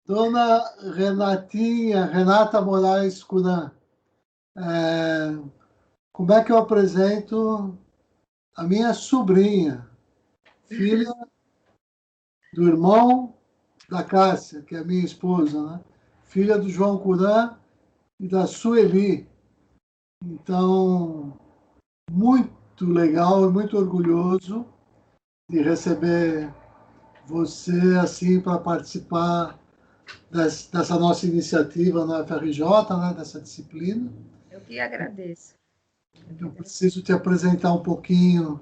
Dona Renata Moraes Curan, como é que eu apresento a minha sobrinha, filha do irmão da Cássia, que é minha esposa, né? Filha do João Curan e da Sueli. Então, muito legal e muito orgulhoso de receber você assim para participar dessa nossa iniciativa na FRJ, né, dessa disciplina. Eu que agradeço. Eu preciso te apresentar um pouquinho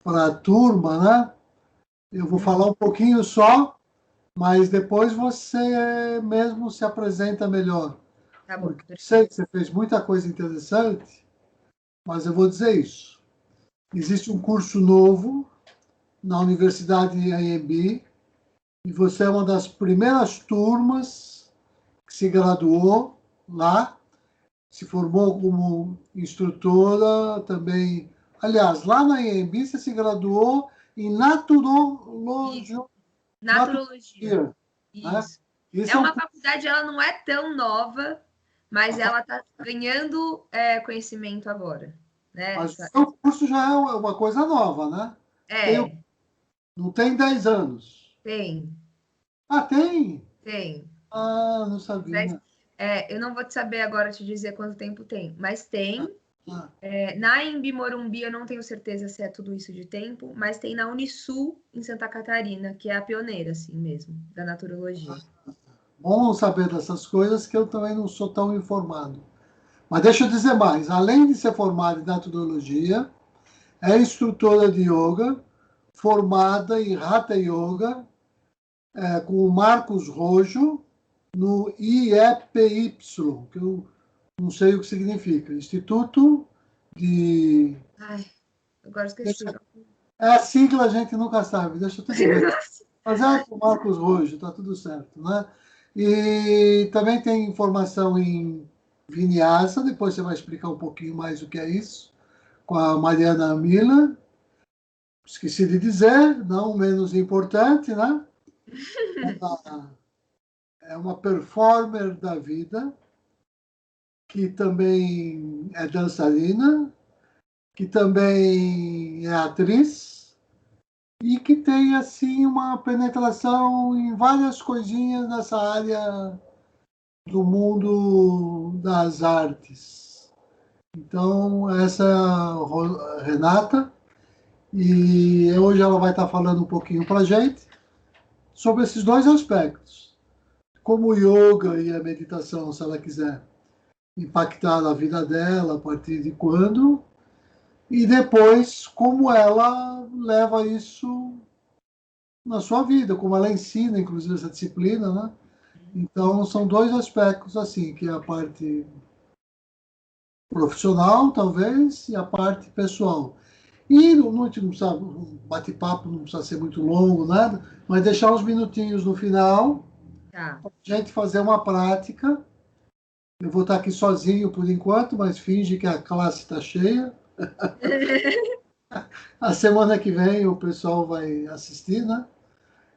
para a turma, né? Eu vou falar um pouquinho só, mas depois você mesmo se apresenta melhor. Tá bom. Porque eu sei que você fez muita coisa interessante, mas eu vou dizer isso. Existe um curso novo na Universidade AMB e você é uma das primeiras turmas que se graduou lá, se formou como instrutora também. Aliás, lá na AMB você se graduou em Isso. naturologia, Naturologia. né? Isso. Esse É é um uma faculdade, ela não é tão nova, mas ela está ganhando conhecimento agora. Né? mas o curso já é uma coisa nova, né? É, Não tem 10 anos. tem. Ah, tem? Tem. Ah, não sabia. Eu não vou te saber agora te dizer quanto tempo tem, mas tem. Ah, Na Embi Morumbi, eu não tenho certeza se é tudo isso de tempo, mas tem na Unisul, em Santa Catarina, que é a pioneira, assim mesmo, da naturologia. bom saber dessas coisas que eu também não sou tão informado. Mas deixa eu dizer mais. Além de ser formada em naturologia, é instrutora de yoga, formada em Hatha Yoga, com o Marcos Rojo, no IEPY, que eu não sei o que significa. Instituto de... Ai, agora esqueci. É a sigla, a gente nunca sabe, deixa tudo bem. Mas é com o Marcos Rojo, está tudo certo, né? E também tem informação em Vinyasa, depois você vai explicar um pouquinho mais o que é isso, com a Mariana Miller. Esqueci de dizer, não menos importante, né? É uma performer da vida, que também é dançarina, que também é atriz e que tem assim uma penetração em várias coisinhas nessa área do mundo das artes. Então, essa é a Renata, e hoje ela vai estar falando um pouquinho para a gente sobre esses dois aspectos. Como o yoga e a meditação, se ela quiser impactar a vida dela, a partir de quando, e depois como ela leva isso na sua vida, como ela ensina, inclusive, essa disciplina, né? Então, são dois aspectos, assim, que é a parte profissional, talvez, e a parte pessoal. E no último, sabe, um bate-papo não precisa ser muito longo, nada, mas deixar uns minutinhos no final, Tá. para a gente fazer uma prática. Eu vou estar aqui sozinho por enquanto, mas finge que a classe está cheia. A semana que vem o pessoal vai assistir, né?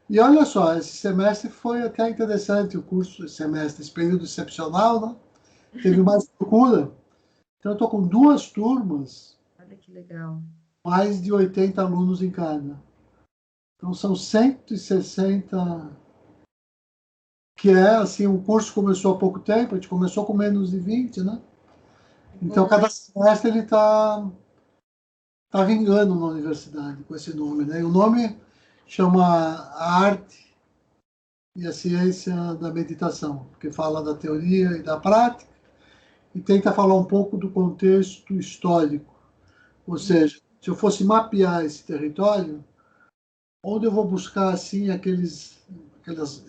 E olha só, esse semestre foi até interessante o curso, esse semestre, esse período excepcional, né? Teve mais procura. Então, eu estou com duas turmas, Olha que legal. mais de 80 alunos em cada. Então, são 160, que é assim, o curso começou há pouco tempo, a gente começou com menos de 20, né? Então, Bom, cada semestre ele tá vingando na universidade com esse nome, né? E o nome chama a Arte e a Ciência da Meditação, porque fala da teoria e da prática e tenta falar um pouco do contexto histórico. Ou seja, se eu fosse mapear esse território, onde eu vou buscar assim aqueles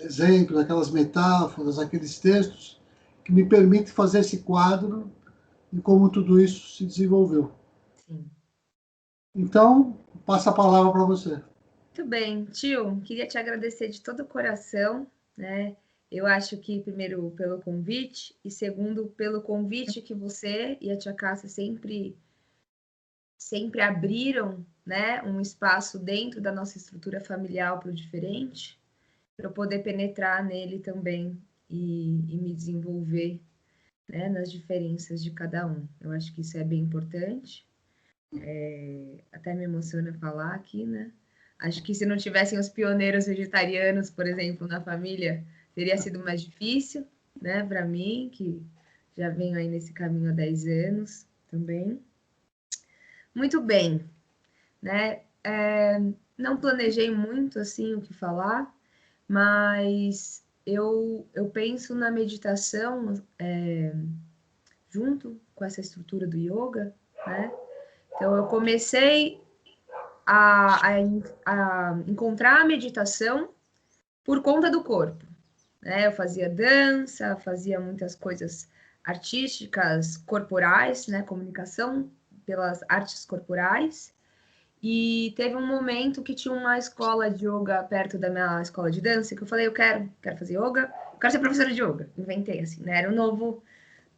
exemplos, aquelas metáforas, aqueles textos que me permitem fazer esse quadro de como tudo isso se desenvolveu. sim. Então, passo a palavra para você. Muito bem, tio, queria te agradecer de todo o coração, né? Eu acho que, primeiro, pelo convite, e segundo, pelo convite que você e a tia Cássia sempre abriram, né, um espaço dentro da nossa estrutura familiar para o diferente. para eu poder penetrar nele também e me desenvolver, né, nas diferenças de cada um. Eu acho que isso é bem importante. Até me emociona falar aqui, né? Acho que se não tivessem os pioneiros vegetarianos, por exemplo, na família, teria sido mais difícil, né, para mim, que já venho aí nesse caminho há 10 anos também. Muito bem, né? Não planejei muito assim o que falar, mas eu penso na meditação junto com essa estrutura do yoga, né? Então eu comecei a encontrar a meditação por conta do corpo, né? Eu fazia dança, fazia muitas coisas artísticas, corporais, né? Comunicação pelas artes corporais. E teve um momento que tinha uma escola de yoga perto da minha escola de dança, que eu falei, eu quero fazer yoga, eu quero ser professora de yoga. Inventei, assim, né? Era um novo...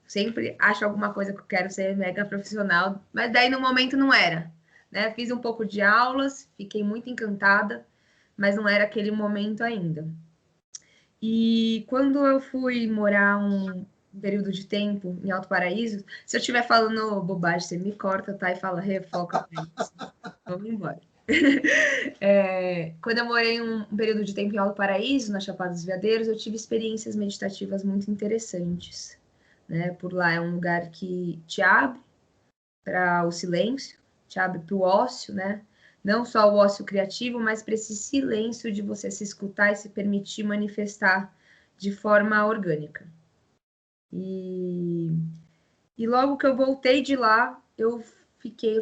Sempre acho alguma coisa que eu quero ser mega profissional, mas daí no momento não era, né? Fiz um pouco de aulas, fiquei muito encantada, mas não era aquele momento ainda. E quando eu fui morar um período de tempo em Alto Paraíso, se eu estiver falando bobagem, você me corta, tá? E fala, refoca pra isso. Vamos embora. Quando eu morei um período de tempo em Alto Paraíso, na Chapada dos Veadeiros, eu tive experiências meditativas muito interessantes, né? Por lá é um lugar que te abre para o silêncio, te abre para o ócio, né? Não só o ócio criativo, mas para esse silêncio de você se escutar e se permitir manifestar de forma orgânica. E logo que eu voltei de lá, eu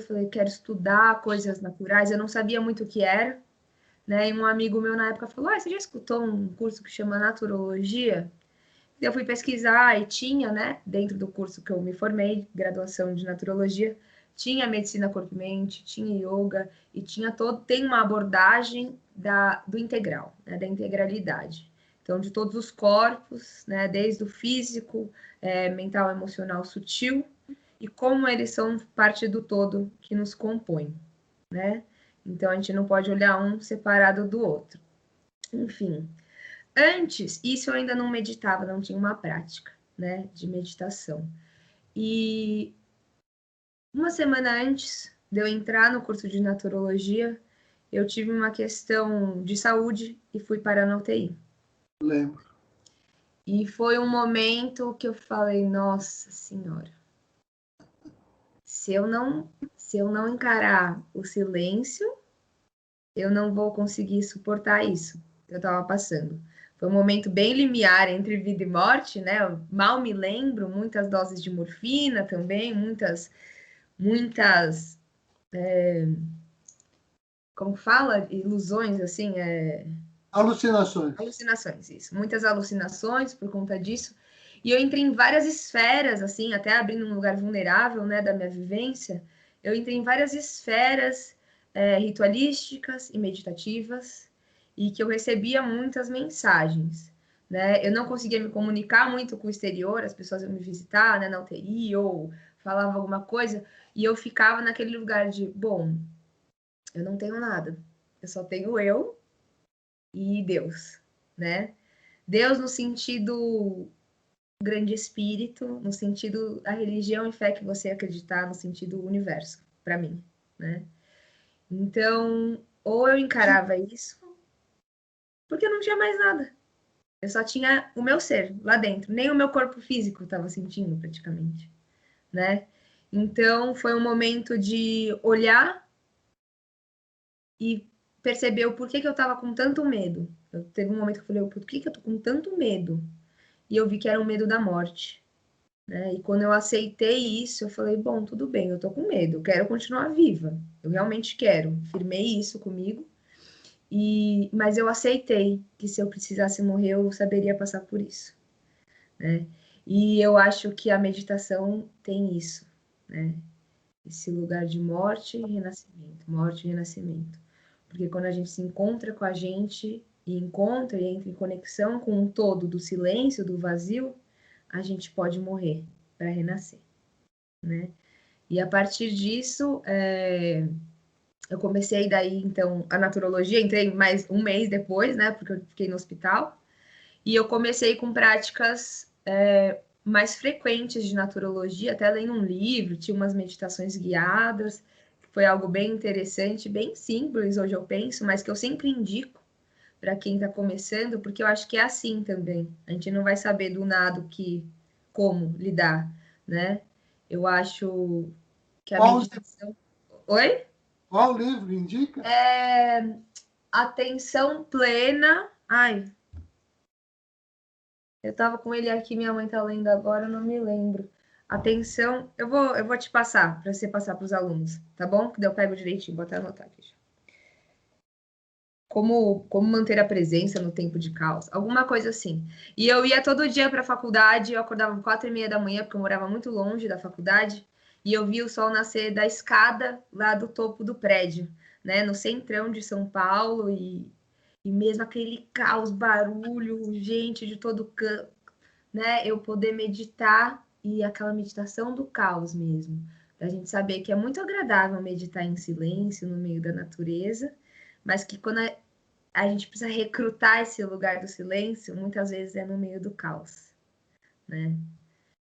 falei, quero estudar coisas naturais, eu não sabia muito o que era, né? E um amigo meu na época falou, você já escutou um curso que chama Naturologia? Eu fui pesquisar e tinha, né, dentro do curso que eu me formei, graduação de Naturologia, tinha medicina corpo e mente, tinha yoga e tem uma abordagem do integral, né, da integralidade. Então, de todos os corpos, né, desde o físico, mental, emocional, sutil, e como eles são parte do todo que nos compõe, né? Então, a gente não pode olhar um separado do outro. Enfim, antes, isso eu ainda não meditava, não tinha uma prática, né, de meditação. E uma semana antes de eu entrar no curso de naturologia, eu tive uma questão de saúde e fui parar na UTI. Lembro. E foi um momento que eu falei, nossa senhora, se eu não encarar o silêncio, eu não vou conseguir suportar isso que eu estava passando. Foi um momento bem limiar entre vida e morte, né? Eu mal me lembro, muitas doses de morfina também, muitas, como fala? Ilusões, assim, Alucinações. alucinações, isso. Muitas alucinações por conta disso. E eu entrei em várias esferas, assim, até abrindo um lugar vulnerável, né, da minha vivência. Eu entrei em várias esferas ritualísticas e meditativas e que eu recebia muitas mensagens, né? Eu não conseguia me comunicar muito com o exterior, as pessoas iam me visitar, né, na UTI ou falavam alguma coisa e eu ficava naquele lugar de, bom, eu não tenho nada, eu só tenho eu e Deus, né? Deus no sentido grande espírito, no sentido a religião e fé que você acreditar, no sentido universo, para mim, né? Então, ou eu encarava isso, porque eu não tinha mais nada. Eu só tinha o meu ser lá dentro, nem o meu corpo físico estava sentindo praticamente, né? Então, foi um momento de olhar e perceber o porquê que eu estava com tanto medo. Teve um momento que eu falei, por que eu tô com tanto medo? E eu vi que era o medo da morte, né? E quando eu aceitei isso, eu falei, bom, tudo bem, eu tô com medo, eu quero continuar viva, eu realmente quero. Firmei isso comigo, mas eu aceitei que se eu precisasse morrer, eu saberia passar por isso, né? E eu acho que a meditação tem isso, né? Esse lugar de morte e renascimento, morte e renascimento. Porque quando a gente se encontra com a gente e encontra e entra em conexão com um todo do silêncio, do vazio, a gente pode morrer para renascer, né? E a partir disso, eu comecei daí, então, a naturologia, entrei mais um mês depois, né? Porque eu fiquei no hospital. E eu comecei com práticas mais frequentes de naturologia, até lendo um livro, tinha umas meditações guiadas, que foi algo bem interessante, bem simples, hoje eu penso, mas que eu sempre indico para quem está começando, porque eu acho que é assim também. A gente não vai saber do nada como lidar, né? Eu acho que a Qual, meditação. Oi? qual livro indica? Atenção plena. Ai, eu tava com ele aqui, minha mãe tá lendo agora, eu não me lembro. Atenção, eu vou te passar, para você passar para os alunos, tá bom? Que daí eu pego direitinho, vou até anotar aqui. Como manter a presença no tempo de caos, alguma coisa assim. E eu ia todo dia para a faculdade, eu acordava 4:30 da manhã, porque eu morava muito longe da faculdade, e eu via o sol nascer da escada lá do topo do prédio, né, no centrão de São Paulo, e mesmo aquele caos, barulho, gente de todo canto, né, eu poder meditar, e aquela meditação do caos mesmo, da gente saber que é muito agradável meditar em silêncio, no meio da natureza, mas que quando a gente precisa recrutar esse lugar do silêncio, muitas vezes é no meio do caos, né?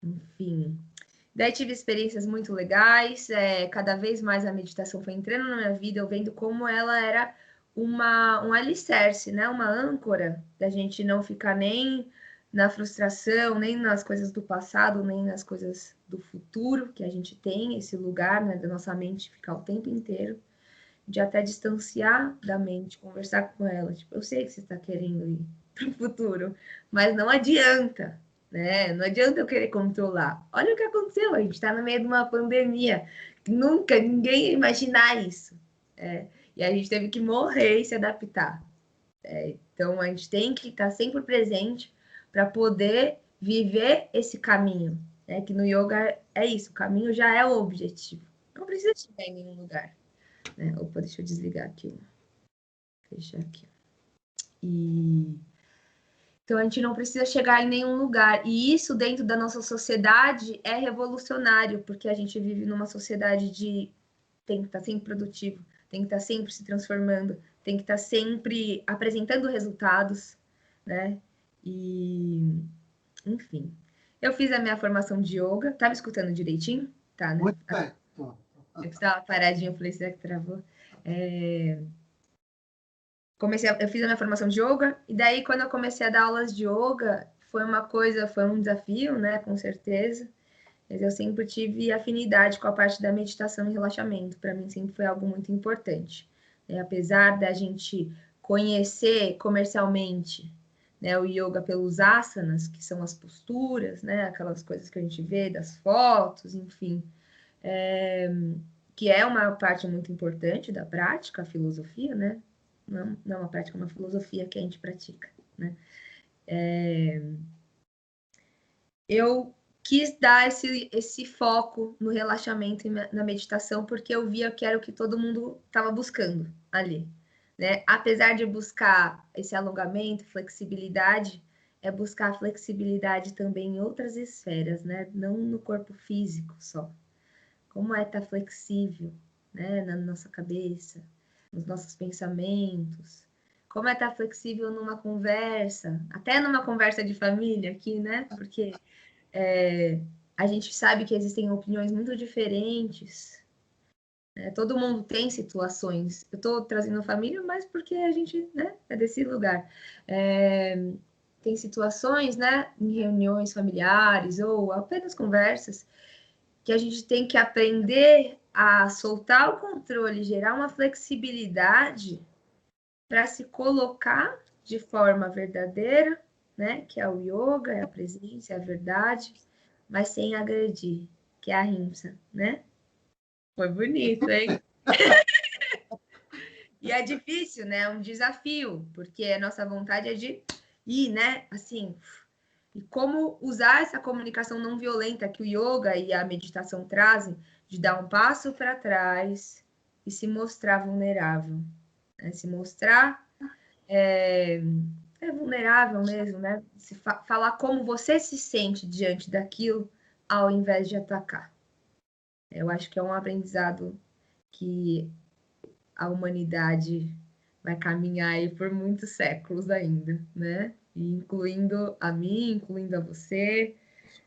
Enfim. Daí tive experiências muito legais, cada vez mais a meditação foi entrando na minha vida, eu vendo como ela era um alicerce, né? Uma âncora da gente não ficar nem na frustração, nem nas coisas do passado, nem nas coisas do futuro, que a gente tem esse lugar, né, da nossa mente ficar o tempo inteiro, de até distanciar da mente, conversar com ela. Tipo, eu sei que você está querendo ir para o futuro, mas não adianta, né? Não adianta eu querer controlar. Olha o que aconteceu, a gente está no meio de uma pandemia. Nunca ninguém ia imaginar isso. E a gente teve que morrer e se adaptar. Então, a gente tem que estar sempre presente para poder viver esse caminho. Né? Que no yoga é isso, o caminho já é o objetivo. Não precisa chegar em nenhum lugar. Né? Opa, deixa eu desligar aqui. Fechar aqui. E então a gente não precisa chegar em nenhum lugar. E isso dentro da nossa sociedade é revolucionário, porque a gente vive numa sociedade de tem que estar sempre produtivo, tem que estar sempre se transformando, tem que estar sempre apresentando resultados, né? E enfim. Eu fiz a minha formação de yoga. Tá me escutando direitinho? Tá, né? Muito bem. Tô. Eu estava paradinho, eu falei, será que travou? Eu fiz a minha formação de yoga, e daí quando eu comecei a dar aulas de yoga, foi um desafio, né, com certeza, mas eu sempre tive afinidade com a parte da meditação e relaxamento, para mim sempre foi algo muito importante, né? Apesar da gente conhecer comercialmente, né, o yoga pelos asanas, que são as posturas, né, aquelas coisas que a gente vê das fotos, enfim, que é uma parte muito importante da prática, a filosofia, né? Não uma prática, uma filosofia que a gente pratica, né? Eu quis dar esse foco no relaxamento e na meditação, porque eu via que era o que todo mundo estava buscando ali, né? Apesar de buscar esse alongamento, flexibilidade, é buscar flexibilidade também em outras esferas, né? Não no corpo físico só. Como é estar flexível, né, na nossa cabeça, nos nossos pensamentos. Como é estar flexível numa conversa, até numa conversa de família aqui, né? Porque a gente sabe que existem opiniões muito diferentes. Né? Todo mundo tem situações. Eu estou trazendo família, mas porque a gente, né, é desse lugar. Tem situações, né, em reuniões familiares ou apenas conversas, que a gente tem que aprender a soltar o controle, gerar uma flexibilidade para se colocar de forma verdadeira, né? Que é o yoga, é a presença, é a verdade, mas sem agredir, que é a ahimsa, né? Foi bonito, hein? E é difícil, né? É um desafio, porque a nossa vontade é de ir, né? Assim, e como usar essa comunicação não violenta que o yoga e a meditação trazem, de dar um passo para trás e se mostrar vulnerável. Né? Se mostrar vulnerável mesmo, né? Falar como você se sente diante daquilo, ao invés de atacar. Eu acho que é um aprendizado que a humanidade vai caminhar aí por muitos séculos ainda, né? E incluindo a mim, incluindo a você,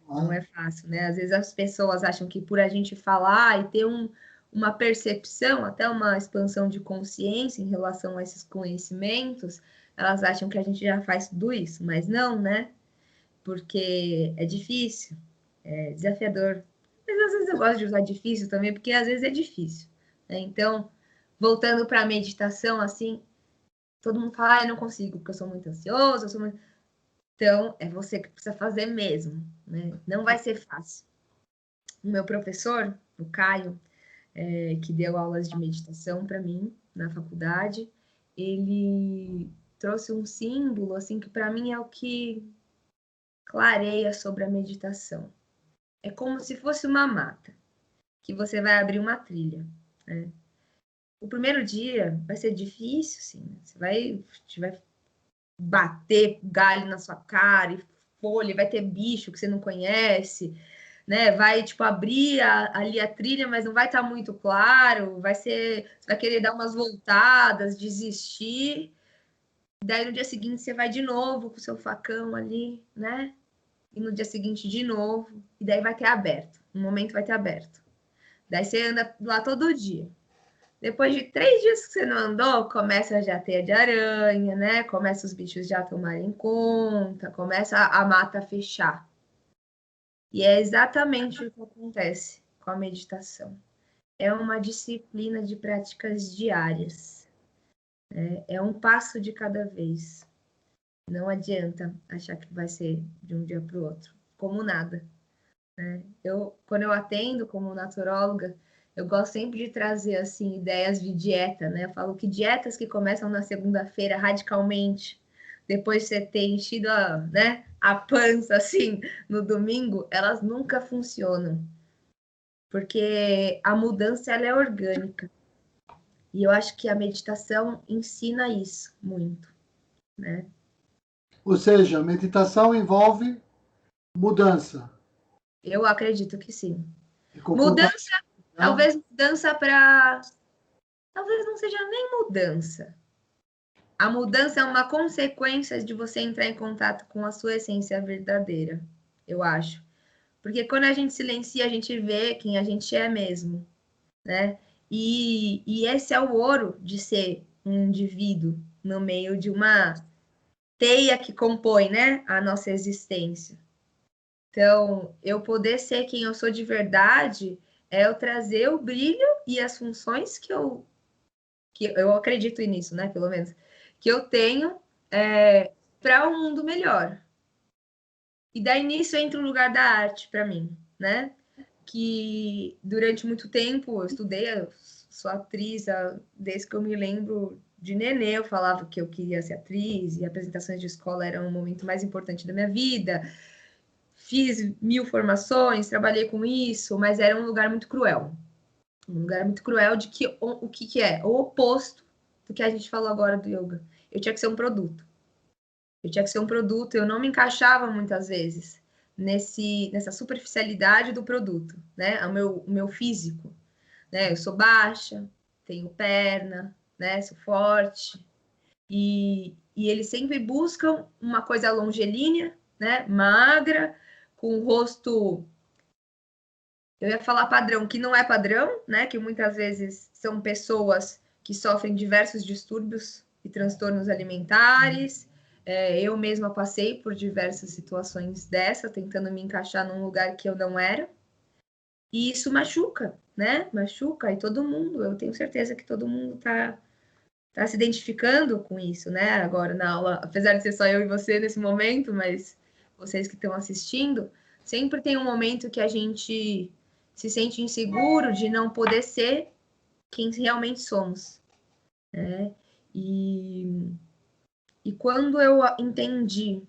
não é fácil, né? Às vezes as pessoas acham que por a gente falar e ter uma percepção, até uma expansão de consciência em relação a esses conhecimentos, elas acham que a gente já faz tudo isso, mas não, né? Porque é difícil, é desafiador. Mas às vezes eu gosto de usar difícil também, porque às vezes é difícil, né? Então, voltando para a meditação, assim, todo mundo fala, eu não consigo, porque eu sou muito ansioso, eu sou muito... Então, é você que precisa fazer mesmo, né? Não vai ser fácil. O meu professor, o Caio, que deu aulas de meditação para mim na faculdade, ele trouxe um símbolo, assim, que para mim é o que clareia sobre a meditação. É como se fosse uma mata, que você vai abrir uma trilha, né? O primeiro dia vai ser difícil, sim, né? Você vai bater galho na sua cara e folha, vai ter bicho que você não conhece, né? Vai, tipo, abrir ali a trilha, mas não vai estar muito claro, você vai querer dar umas voltadas, desistir. Daí no dia seguinte você vai de novo com o seu facão ali, né? E no dia seguinte de novo, e daí vai ter aberto. No momento vai ter aberto. Daí você anda lá todo dia. Depois de 3 dias que você não andou, começa já a teia de aranha, né? Começa os bichos já a tomarem conta, começa a mata a fechar. E é exatamente o que acontece com a meditação. É uma disciplina de práticas diárias. É um passo de cada vez. Não adianta achar que vai ser de um dia para o outro, como nada. Quando eu atendo como naturóloga, eu gosto sempre de trazer assim ideias de dieta, né? Eu falo que dietas que começam na segunda-feira radicalmente, depois de você ter enchido a pança assim no domingo, elas nunca funcionam, porque a mudança ela é orgânica. E eu acho que a meditação ensina isso muito, né? Ou seja, meditação envolve mudança. Eu acredito que sim. E comportamento. Mudança, talvez mudança para... Talvez não seja nem mudança. A mudança é uma consequência de você entrar em contato com a sua essência verdadeira, eu acho. Porque quando a gente silencia, a gente vê quem a gente é mesmo, né? E esse é o ouro de ser um indivíduo no meio de uma teia que compõe, né, a nossa existência. Então, eu poder ser quem eu sou de verdade é eu trazer o brilho e as funções que eu acredito nisso, né, pelo menos, que eu tenho para um mundo melhor. E daí nisso entra o lugar da arte para mim, né? Que durante muito tempo eu estudei, eu sou atriz, desde que eu me lembro de nenê, eu falava que eu queria ser atriz, e apresentações de escola eram o momento mais importante da minha vida. Fiz 1000 formações, trabalhei com isso, mas era um lugar muito cruel. Um lugar muito cruel de que o que é? O oposto do que a gente falou agora do yoga. Eu tinha que ser um produto. Eu tinha que ser um produto, eu não me encaixava muitas vezes nessa superficialidade do produto, né? O meu físico, né? Eu sou baixa, tenho perna, né? Sou forte. E eles sempre buscam uma coisa longilínea, né? Magra, com o rosto... Eu ia falar padrão, que não é padrão, né? Que muitas vezes são pessoas que sofrem diversos distúrbios e transtornos alimentares. Eu mesma passei por diversas situações dessa, tentando me encaixar num lugar que eu não era. E isso machuca, né? Machuca, e todo mundo, eu tenho certeza que todo mundo tá se identificando com isso, né? Agora na aula, apesar de ser só eu e você nesse momento, mas vocês que estão assistindo, sempre tem um momento que a gente se sente inseguro de não poder ser quem realmente somos, né? E quando eu entendi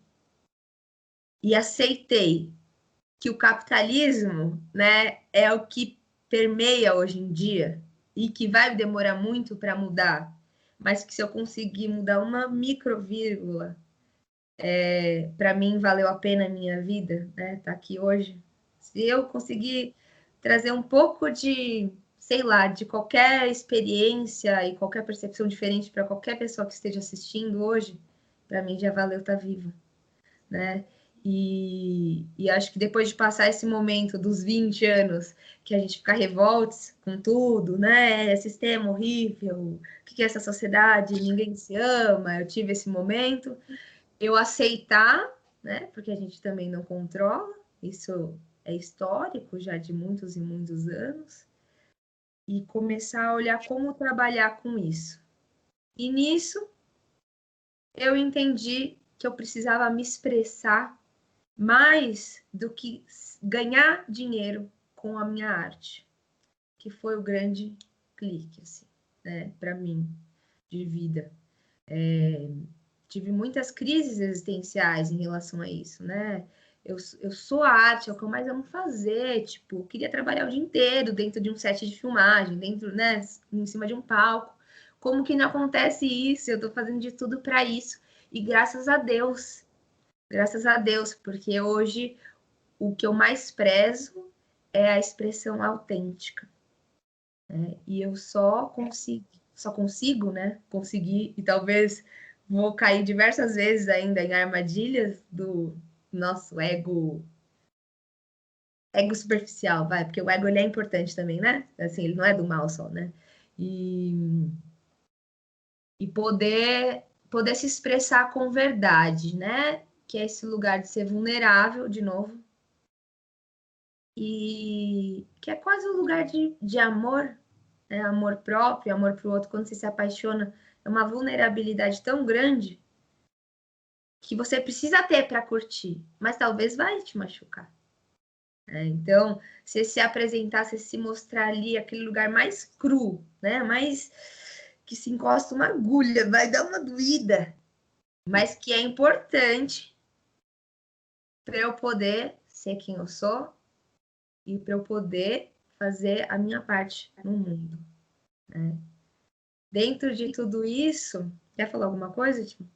e aceitei que o capitalismo, né, é o que permeia hoje em dia e que vai demorar muito para mudar, mas que se eu conseguir mudar uma microvírgula, para mim valeu a pena a minha vida, né, tá aqui hoje. Se eu conseguir trazer um pouco de sei lá, de qualquer experiência e qualquer percepção diferente para qualquer pessoa que esteja assistindo hoje, para mim já valeu estar viva, né? E acho que depois de passar esse momento dos 20 anos, que a gente fica revoltos com tudo, né? Sistema horrível, o que é essa sociedade? Ninguém se ama. Eu tive esse momento. Eu aceitar, né? Porque a gente também não controla, isso é histórico já de muitos e muitos anos, e começar a olhar como trabalhar com isso. E nisso eu entendi que eu precisava me expressar mais do que ganhar dinheiro com a minha arte, que foi o grande clique, assim, né, para mim, de vida. Tive muitas crises existenciais em relação a isso, né? Eu sou arte, é o que eu mais amo fazer, tipo, eu queria trabalhar o dia inteiro dentro de um set de filmagem, dentro, né, em cima de um palco. Como que não acontece isso? Eu tô fazendo de tudo para isso. E graças a Deus, porque hoje o que eu mais prezo é a expressão autêntica. Né? E eu só consigo, né, conseguir, e talvez vou cair diversas vezes ainda em armadilhas do nosso ego superficial, vai, porque o ego ele é importante também, né? Assim, ele não é do mal só, né? E poder se expressar com verdade, né? Que é esse lugar de ser vulnerável, de novo, e que é quase um lugar de amor, né? Amor próprio, amor para o outro, quando você se apaixona, é uma vulnerabilidade tão grande que você precisa ter para curtir, mas talvez vai te machucar. Então, se apresentar, se mostrar ali, aquele lugar mais cru, né? Mais que se encosta uma agulha, vai dar uma doída, mas que é importante para eu poder ser quem eu sou e para eu poder fazer a minha parte no mundo. Né? Dentro de tudo isso, quer falar alguma coisa, Tim?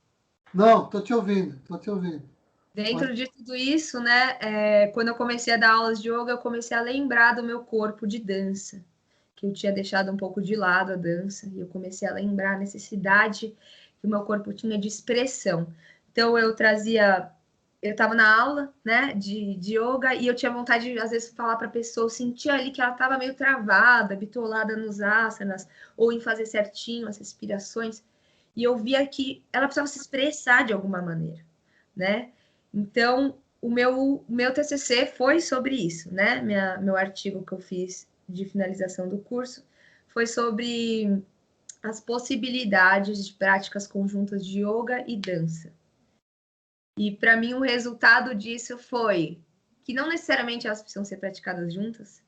Não, tô te ouvindo, tô te ouvindo. Dentro de tudo isso, né, quando eu comecei a dar aulas de yoga, eu comecei a lembrar do meu corpo de dança, que eu tinha deixado um pouco de lado a dança, e eu comecei a lembrar a necessidade que o meu corpo tinha de expressão. Então, eu estava na aula, né, de yoga, e eu tinha vontade de, às vezes, falar para a pessoa, eu sentia ali que ela estava meio travada, bitolada nos asanas, ou em fazer certinho as respirações, e eu via que ela precisava se expressar de alguma maneira, né? Então, o meu TCC foi sobre isso, né? Meu artigo que eu fiz de finalização do curso foi sobre as possibilidades de práticas conjuntas de yoga e dança. E para mim o resultado disso foi que não necessariamente elas precisam ser praticadas juntas,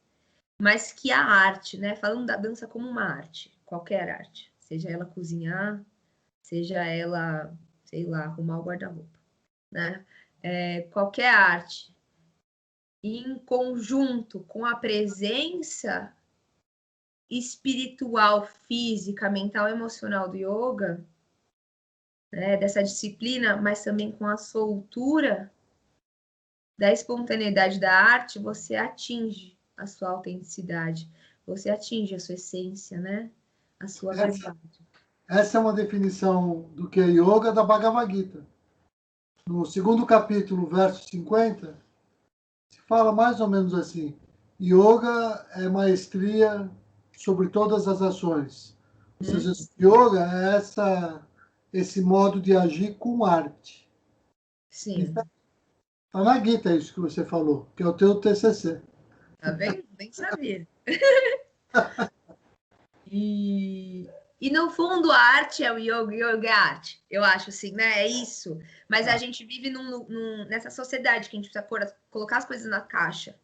mas que a arte, né? Falando da dança como uma arte, qualquer arte, seja ela cozinhar, seja ela, sei lá, arrumar o guarda-roupa, né? Qualquer arte, em conjunto com a presença espiritual, física, mental, emocional do yoga, né, dessa disciplina, mas também com a soltura da espontaneidade da arte, você atinge a sua autenticidade, você atinge a sua essência, né? A sua verdade. Essa é uma definição do que é yoga da Bhagavad Gita. No segundo capítulo, verso 50, se fala mais ou menos assim: yoga é maestria sobre todas as ações. Ou seja, yoga é esse modo de agir com arte. Sim. Está na Gita isso que você falou, que é o teu TCC. Tá vendo? Nem sabia. E no fundo, a arte é o yoga, yoga é a arte. Eu acho assim, né? É isso. Mas a gente vive nessa sociedade que a gente precisa colocar as coisas na caixa.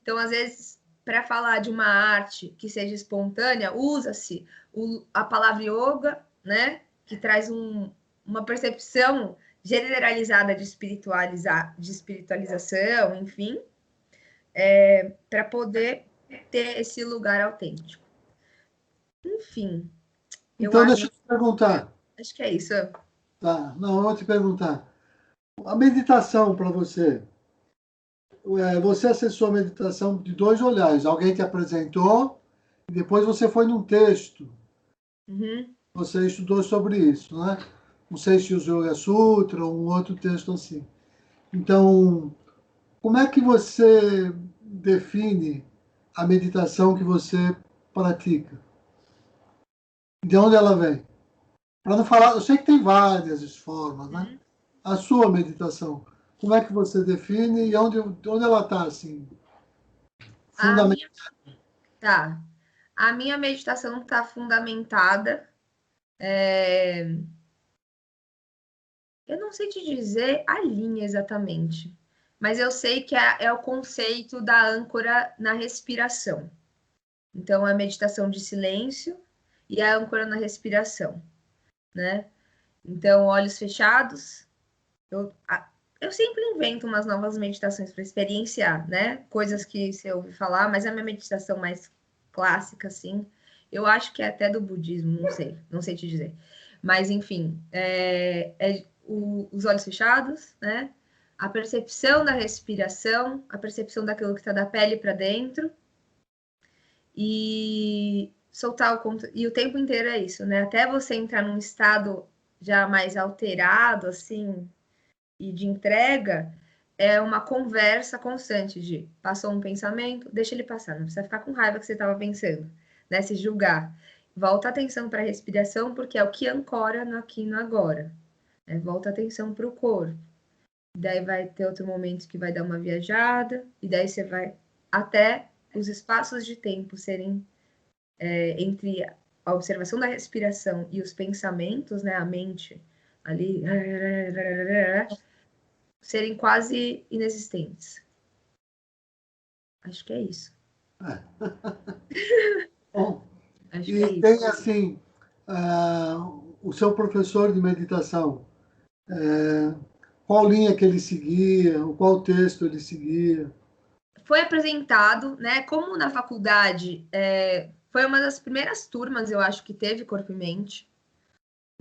Então, às vezes, para falar de uma arte que seja espontânea, usa-se a palavra yoga, né? Que traz uma percepção generalizada de espiritualização, enfim, para poder ter esse lugar autêntico. Enfim, Então, deixa eu te perguntar. Acho que é isso. Tá, não, eu vou te perguntar. A meditação para você, você acessou a meditação de dois olhares. Alguém te apresentou E depois você foi num texto, Uhum. você estudou sobre isso, né? Não sei se o Yoga Sutra ou um outro texto assim. Então, como é que você define a meditação que você pratica? De onde ela vem? Para não falar, eu sei que tem várias formas, né? Uhum. A sua meditação, como é que você define e onde ela está, assim, A fundamental? minha, tá. A minha meditação está fundamentada. Eu não sei te dizer a linha exatamente, mas eu sei que é o conceito da âncora na respiração. Então, a meditação de silêncio e a âncora na respiração, né? Então, olhos fechados. Eu sempre invento umas novas meditações para experienciar, né? Coisas que você ouve falar, mas a minha meditação mais clássica, assim, eu acho que é até do budismo, não sei te dizer. Mas, enfim, os olhos fechados, né? A percepção da respiração, a percepção daquilo que está da pele para dentro e soltar e o tempo inteiro é isso, né? Até você entrar num estado já mais alterado, assim, e de entrega, é uma conversa constante de passou um pensamento, deixa ele passar, não precisa ficar com raiva que você estava pensando, né? Se julgar. Volta a atenção para a respiração, porque é o que ancora no aqui e no agora. Né? Volta a atenção para o corpo. Daí vai ter outro momento que vai dar uma viajada, e daí você vai até os espaços de tempo serem entre a observação da respiração e os pensamentos, né? A mente ali serem quase inexistentes. Acho que é isso. Bom, Acho que é e isso. tem, assim, o seu professor de meditação, qual linha que ele seguia, qual texto ele seguia? Foi apresentado, né? Como na faculdade foi uma das primeiras turmas, eu acho, que teve corpo e mente.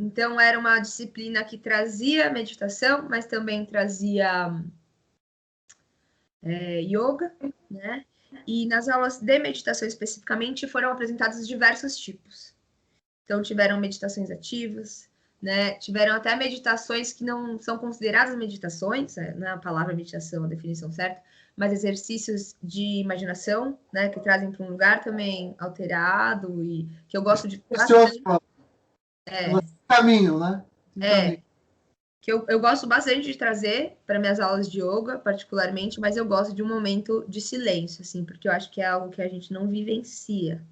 Então, era uma disciplina que trazia meditação, mas também trazia yoga, né? E nas aulas de meditação especificamente foram apresentados diversos tipos. Então, tiveram meditações ativas, né? Tiveram até meditações que não são consideradas meditações, não é a palavra meditação, a definição certa, mas exercícios de imaginação, né? Que trazem para um lugar também alterado e que eu gosto de Precioso, bastante. caminho, né? Tem É, caminho. que eu gosto bastante de trazer para minhas aulas de yoga, particularmente, mas eu gosto de um momento de silêncio, assim, porque eu acho que é algo que a gente não vivencia,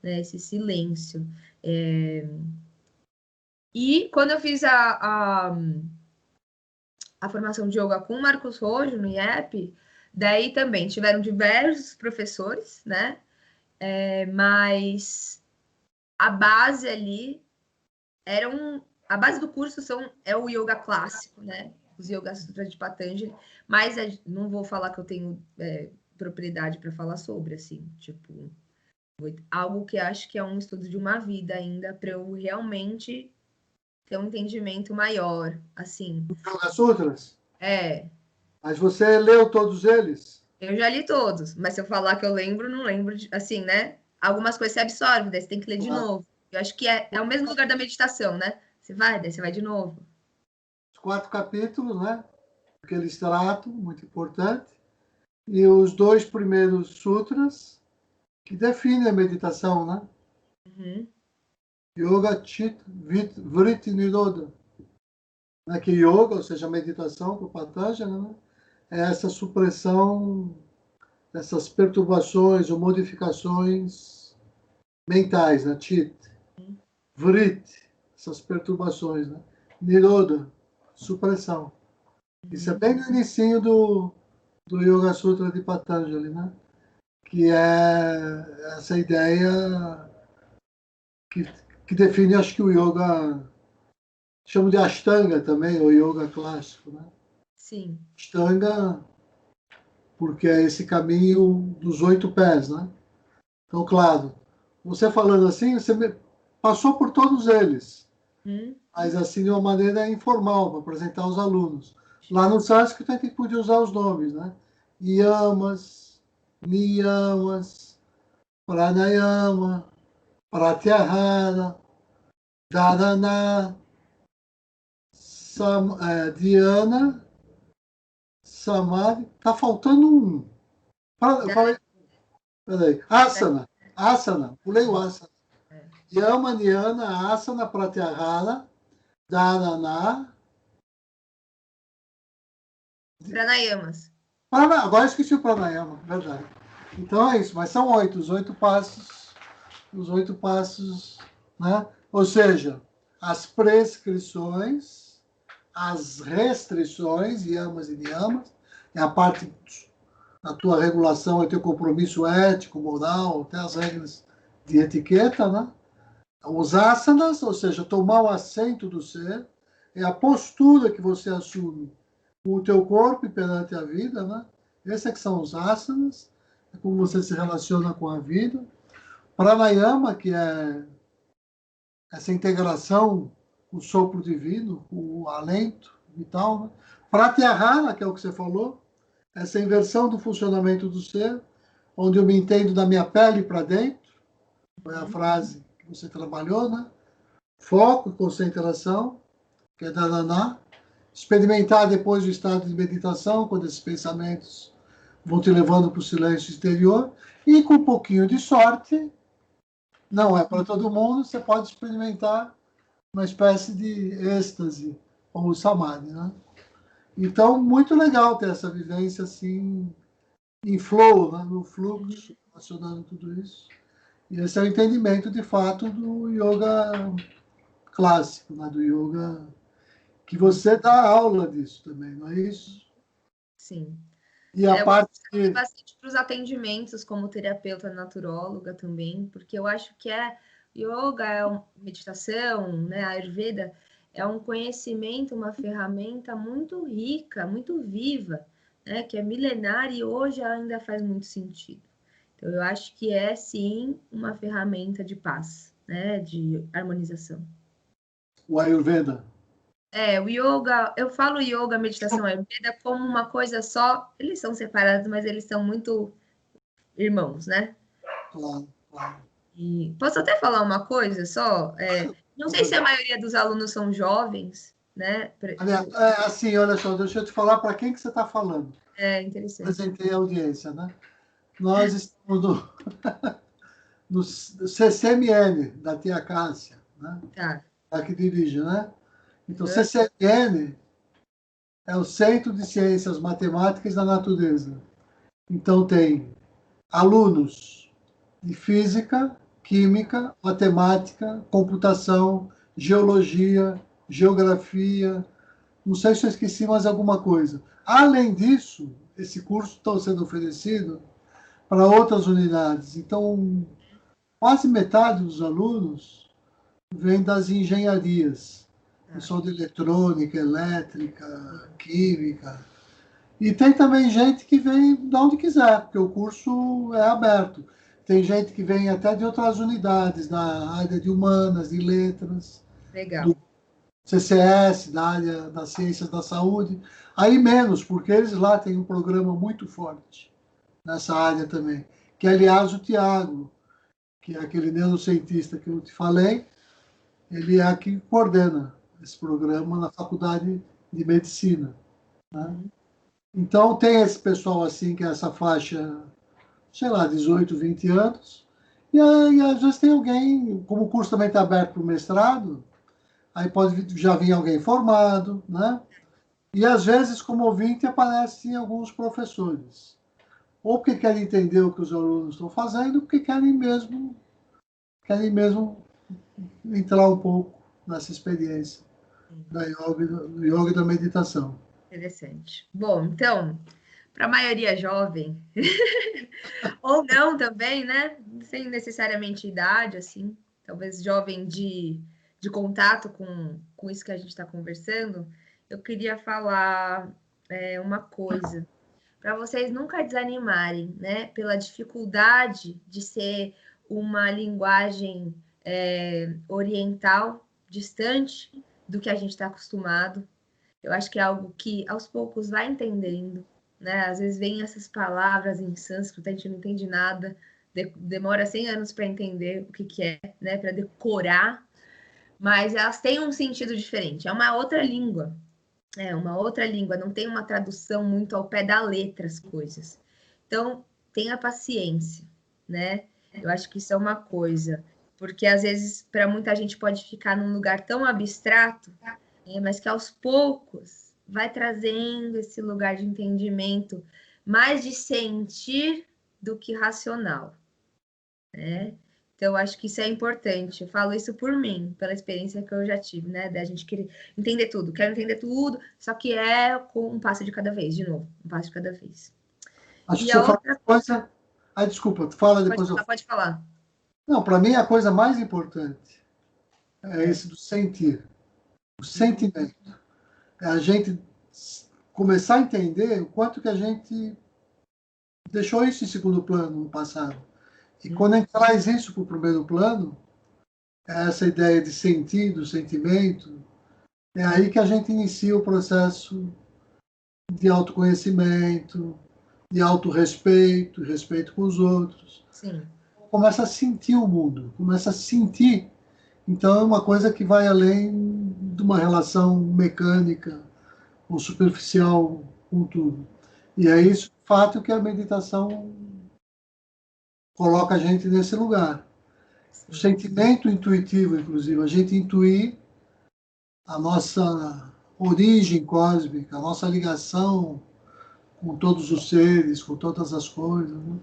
né? Esse silêncio. E quando eu fiz a formação de yoga com o Marcos Rojo no IEP, daí também tiveram diversos professores, né? Mas a base ali a base do curso é o yoga clássico, né? Os Yoga Sutras de Patanjali, mas não vou falar que eu tenho propriedade para falar sobre, assim, tipo, algo que acho que é um estudo de uma vida ainda para eu realmente ter um entendimento maior, assim. Os Yoga Sutras? É, Mas você leu todos eles? eu já li todos, mas se eu falar que eu lembro, não lembro, assim, né? Algumas coisas você absorve, daí você tem que ler de novo. Eu acho que é o mesmo lugar da meditação, né? Você vai, daí você vai de novo. Os 4 capítulos, né? Aquele extrato, muito importante. E os 2 primeiros sutras, que definem a meditação, né? Uhum. Yoga Chit Vritti Nirodha. Né? Que yoga, ou seja, a meditação para o Patanjali, né? É essa supressão dessas perturbações ou modificações mentais, né? Chit. Vritti, essas perturbações, né? Nirodha, supressão. Isso é Uhum. bem no inicinho do Yoga Sutra de Patanjali, né? Que é essa ideia que, que define, acho que o yoga, chamo de Ashtanga também, ou yoga clássico, né? Sim. Ashtanga, porque é esse caminho dos 8 pés, né? Então, claro, você falando assim, você passou por todos eles, Uhum. mas assim de uma maneira informal, para apresentar aos alunos. Lá no sânscrito a gente podia usar os nomes, né? Yamas, niyamas, Pranayama, Pratyahara, Dharana, Dhyana, Samadhi. Tá faltando um. Eu falei, peraí. Asana. Asana. Pulei o asana. Yama, Dhyana, Asana, Pratyahara, Dharana. Pranayamas. Agora esqueci o pranayama, verdade. Então é isso, mas são 8, os 8 passos, né? Ou seja, as prescrições, as restrições, yamas e niyamas, é a parte da tua regulação, é teu compromisso ético, moral, até as regras de etiqueta, né? Os asanas, ou seja, tomar o assento do ser, é a postura que você assume com o teu corpo e perante a vida, né? Esses é que são os asanas, é como você se relaciona com a vida. Pranayama, que é essa integração, o sopro divino, o alento vital. Né? Pratyahara, que é o que você falou, essa inversão do funcionamento do ser, onde eu me entendo da minha pele para dentro, foi a frase que você trabalhou, né? Foco e concentração, que é Dharana. Experimentar depois o estado de meditação, quando esses pensamentos vão te levando para o silêncio exterior. E com um pouquinho de sorte, não é para todo mundo, você pode experimentar uma espécie de êxtase ou samadhi, né? Então, muito legal ter essa vivência assim, em flow, né? No fluxo, relacionando tudo isso. E esse é o entendimento, de fato, do yoga clássico, né? Do yoga que você dá aula disso também, não é isso? Sim. E a Eu parte gosto bastante para os atendimentos como terapeuta naturóloga também, porque eu acho que yoga, meditação, né, a Ayurveda é um conhecimento, uma ferramenta muito rica, muito viva, né, que é milenar e hoje ainda faz muito sentido. Então, eu acho que é, sim, uma ferramenta de paz, né, de harmonização. o Ayurveda. O yoga, eu falo yoga, meditação, Ayurveda como uma coisa só, eles são separados, mas eles são muito irmãos, né? Claro, claro. E posso até falar uma coisa só? Não sei se a maioria dos alunos são jovens, né? Aliás, assim, olha só, deixa eu te falar para quem que você está falando. É interessante. Apresentei a audiência, né? Nós estamos no CCMN, da Tia Cássia, né? Tá. A que dirige, né? Então, Uhum. CCMN é o Centro de Ciências Matemáticas da Natureza. Então, tem alunos de física, química, matemática, computação, geologia, geografia. Não sei se eu esqueci mais alguma coisa. Além disso, esse curso está sendo oferecido para outras unidades. Então, quase metade dos alunos vem das engenharias. Pessoal de eletrônica, elétrica, química. E tem também gente que vem de onde quiser, porque o curso é aberto. Tem gente que vem até de outras unidades, da área de humanas, de letras, do Legal. CCS, da área das ciências da saúde. Aí menos, porque eles lá têm um programa muito forte nessa área também. Que, aliás, o Tiago, que é aquele neurocientista que eu te falei, ele é que coordena esse programa na Faculdade de Medicina. Né? Então, tem esse pessoal assim, que é essa faixa, sei lá, 18, 20 anos, e aí, às vezes tem alguém, como o curso também está aberto para o mestrado, aí pode já vir alguém formado, né? E às vezes, como ouvinte, aparecem alguns professores. Ou porque querem entender o que os alunos estão fazendo, ou porque querem mesmo entrar um pouco nessa experiência da yoga, do yoga e da meditação. Interessante. Bom, então, para a maioria jovem, ou não também, né? Sem necessariamente idade, assim, talvez jovem de contato com isso que a gente está conversando, eu queria falar uma coisa. Para vocês nunca desanimarem, né? Pela dificuldade de ser uma linguagem oriental, distante do que a gente está acostumado. Eu acho que é algo que aos poucos vai entendendo, né? Às vezes vem essas palavras em sânscrito, a gente não entende nada, demora 100 anos para entender o que é, né, para decorar, mas elas têm um sentido diferente. É uma outra língua. Não tem uma tradução muito ao pé da letra as coisas. Então, tenha paciência, né? Eu acho que isso é uma coisa, porque às vezes para muita gente pode ficar num lugar tão abstrato, mas que aos poucos vai trazendo esse lugar de entendimento, mais de sentir do que racional, né? Então, eu acho que isso é importante. Eu falo isso por mim, pela experiência que eu já tive, né? Da gente querer entender tudo, quero entender tudo, só que é com um passo de cada vez, de novo, um passo de cada vez. Acho E que a você fala outra uma coisa. Ah, desculpa, tu fala pode depois eu. falar, pode falar. Não, para mim a coisa mais importante é É. esse do sentir, o sentimento. É a gente começar a entender o quanto que a gente deixou isso em segundo plano no passado. E quando a gente traz isso para o primeiro plano, essa ideia de sentir, do sentimento, é aí que a gente inicia o processo de autoconhecimento, de autorrespeito, respeito com os outros. Sim. Começa a sentir o mundo, começa a sentir. Então é uma coisa que vai além de uma relação mecânica ou superficial com tudo. E é isso, o fato que a meditação coloca a gente nesse lugar. O Sim. sentimento intuitivo, inclusive, a gente intuir a nossa origem cósmica, a nossa ligação com todos os seres, com todas as coisas, né?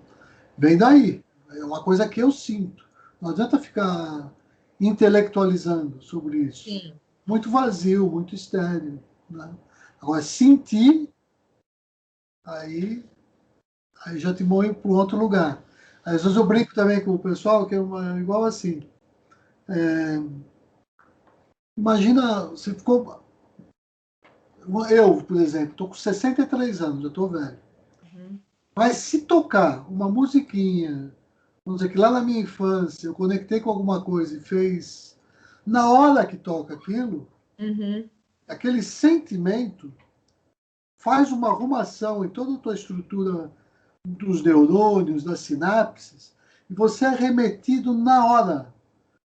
Vem daí. É uma coisa que eu sinto. Não adianta ficar intelectualizando sobre isso. Sim. Muito vazio, muito estéril. Né? Agora, sentir, aí, aí já te põe para outro lugar. Às vezes eu brinco também com o pessoal, que é igual assim. Imagina, você ficou. Eu, por exemplo, estou com 63 anos, eu estou velho. Uhum. Mas se tocar uma musiquinha, vamos dizer que lá na minha infância eu conectei com alguma coisa e fez. Na hora que toca aquilo, Uhum. aquele sentimento faz uma arrumação em toda a tua estrutura dos neurônios, das sinapses, e você é remetido na hora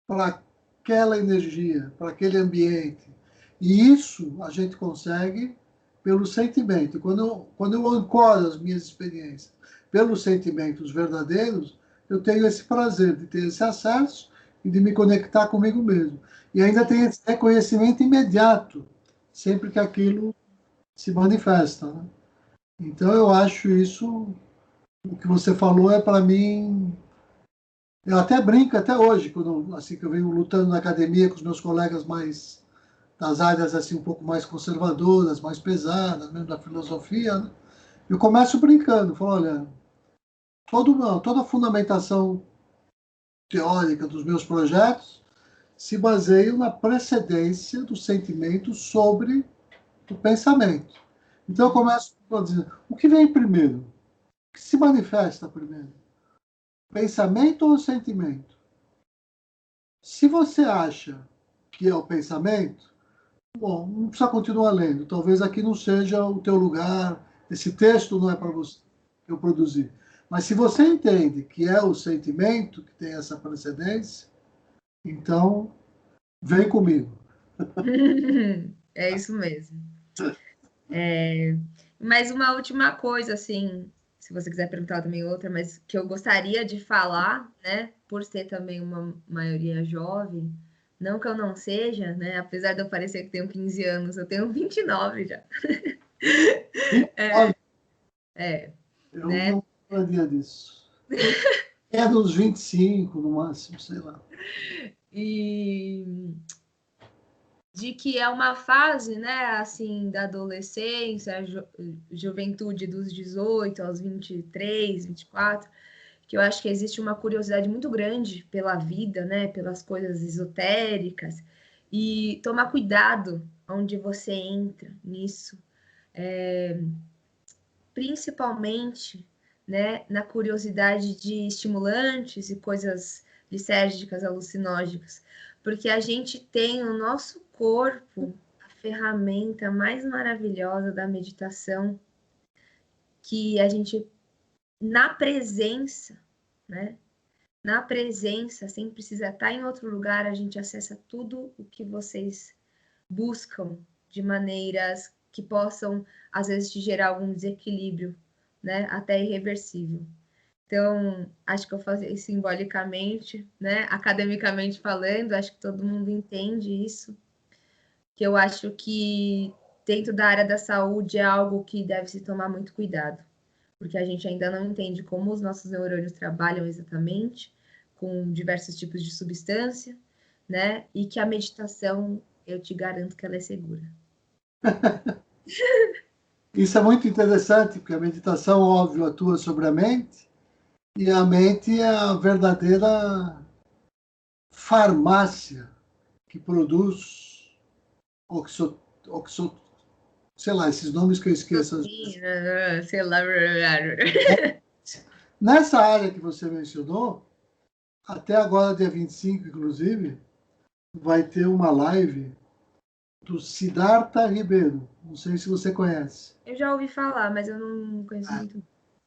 para aquela energia, para aquele ambiente. E isso a gente consegue pelo sentimento. Quando eu ancoro as minhas experiências pelos sentimentos verdadeiros, eu tenho esse prazer de ter esse acesso e de me conectar comigo mesmo. E ainda tem esse reconhecimento imediato, sempre que aquilo se manifesta. Né? Então, eu acho isso, o que você falou é para mim. Eu até brinco até hoje, quando assim que eu venho lutando na academia com os meus colegas mais das áreas assim um pouco mais conservadoras, mais pesadas, mesmo da filosofia, né? Eu começo brincando, falo, olha, toda a fundamentação teórica dos meus projetos se baseia na precedência do sentimento sobre o pensamento. Então eu começo a dizer, o que vem primeiro? O que se manifesta primeiro? Pensamento ou sentimento? Se você acha que é o pensamento, bom, não precisa continuar lendo. Talvez aqui não seja o teu lugar, esse texto não é para você que eu produzir. Mas se você entende que é o sentimento que tem essa precedência, então vem comigo. É isso mesmo. Mas uma última coisa, assim, se você quiser perguntar também outra, mas que eu gostaria de falar, né, por ser também uma maioria jovem, não que eu não seja, né, apesar de eu parecer que tenho 15 anos, eu tenho 29 já. É, Eu né, não falaria disso. É dos 25 no máximo, sei lá. e de que é uma fase, né, assim, da adolescência, juventude dos 18 aos 23, 24, que eu acho que existe uma curiosidade muito grande pela vida, né, pelas coisas esotéricas, e tomar cuidado onde você entra nisso, principalmente, né, na curiosidade de estimulantes e coisas lisérgicas, alucinógenas, porque a gente tem no nosso corpo a ferramenta mais maravilhosa da meditação, que a gente, na presença, né, na presença, sem precisar estar em outro lugar, a gente acessa tudo o que vocês buscam de maneiras que possam, às vezes, te gerar algum desequilíbrio, né? Até irreversível. Então, acho que eu falei simbolicamente, né? Academicamente falando, acho que todo mundo entende isso. Que eu acho que dentro da área da saúde é algo que deve se tomar muito cuidado, porque a gente ainda não entende como os nossos neurônios trabalham exatamente, com diversos tipos de substância, né? E que a meditação, eu te garanto que ela é segura. Isso é muito interessante, porque a meditação, óbvio, atua sobre a mente, e a mente é a verdadeira farmácia que produz oxo, oxo, sei lá, esses nomes que eu esqueço às vezes. Sei lá. Nessa área que você mencionou, até agora, dia 25, inclusive, vai ter uma live do Siddhartha Ribeiro. Não sei se você conhece. Eu já ouvi falar, mas eu não conheço muito.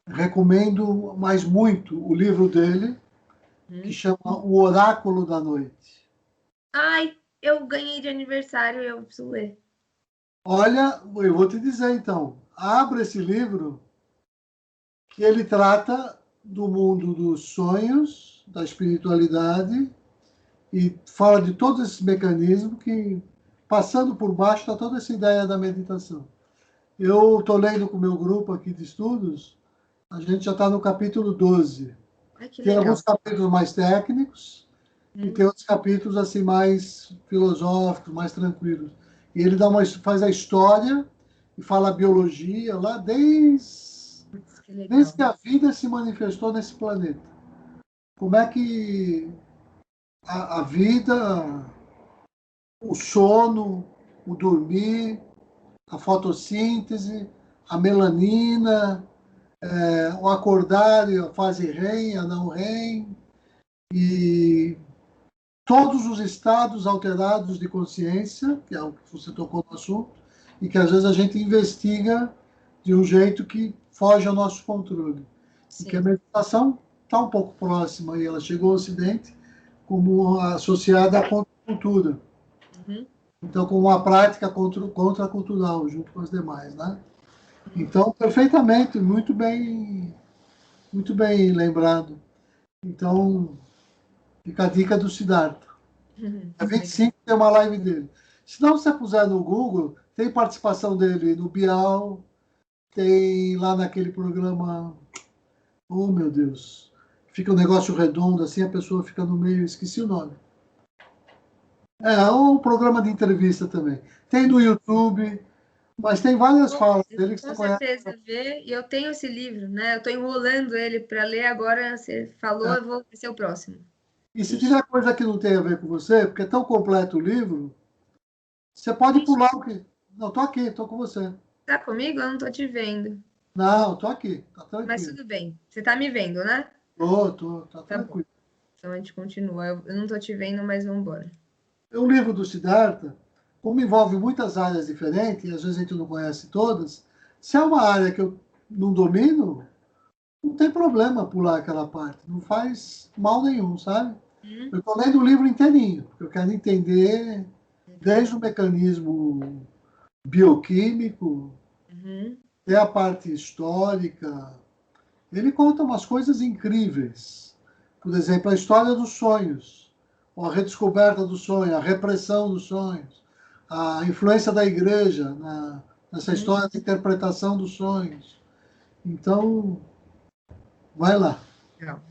Recomendo mais muito o livro dele, que chama O Oráculo da Noite. Ai, eu ganhei de aniversário, eu preciso ler. Olha, eu vou te dizer então, abra esse livro que ele trata do mundo dos sonhos, da espiritualidade e fala de todos esses mecanismos que, passando por baixo, está toda essa ideia da meditação. Eu estou lendo com o meu grupo aqui de estudos, a gente já está no capítulo 12. Ai, que Tem legal. alguns capítulos mais técnicos e tem outros capítulos assim mais filosóficos, mais tranquilos. E ele faz a história e fala a biologia lá desde que a vida se manifestou nesse planeta. Como é que a vida, o sono, o dormir, a fotossíntese, a melanina, o acordar e a fase REM, a não REM, e todos os estados alterados de consciência, que é o que você tocou no assunto, e que às vezes a gente investiga de um jeito que foge ao nosso controle. Sim. E que a meditação está um pouco próxima, e ela chegou ao Ocidente como associada à contracultura. Então, como uma prática contracultural, junto com as demais, né? Então, perfeitamente, muito bem lembrado. Então, fica a dica do Siddhartha. A 25 tem uma live dele. Se não você puser no Google, tem participação dele no Bial, tem lá naquele programa, oh meu Deus, fica um negócio redondo assim, a pessoa fica no meio, esqueci o nome. É um programa de entrevista também. Tem no YouTube, mas tem várias falas dele que com você conhece. certeza ver, e eu tenho esse livro, né? Eu estou enrolando ele para ler agora. Você falou, eu vou ser o próximo. E se tiver coisa que não tem a ver com você, porque é tão completo o livro, você pode pular o que. Não, tô aqui, tô com você. Tá comigo? Eu não tô te vendo. Não, tô aqui, tá tranquilo. Mas tudo bem. Você tá me vendo, né? Tá Tá bom. tranquilo. Então a gente continua. Eu não tô te vendo, mas vamos embora. O livro do Siddhartha, como envolve muitas áreas diferentes, e às vezes a gente não conhece todas, se é uma área que eu não domino, não tem problema pular aquela parte. Não faz mal nenhum, sabe? Eu estou lendo o livro inteirinho, porque eu quero entender desde o mecanismo bioquímico, até a parte histórica. Ele conta umas coisas incríveis. Por exemplo, a história dos sonhos, a redescoberta do sonho, a repressão dos sonhos, a influência da igreja nessa história de interpretação dos sonhos. Então, vai lá.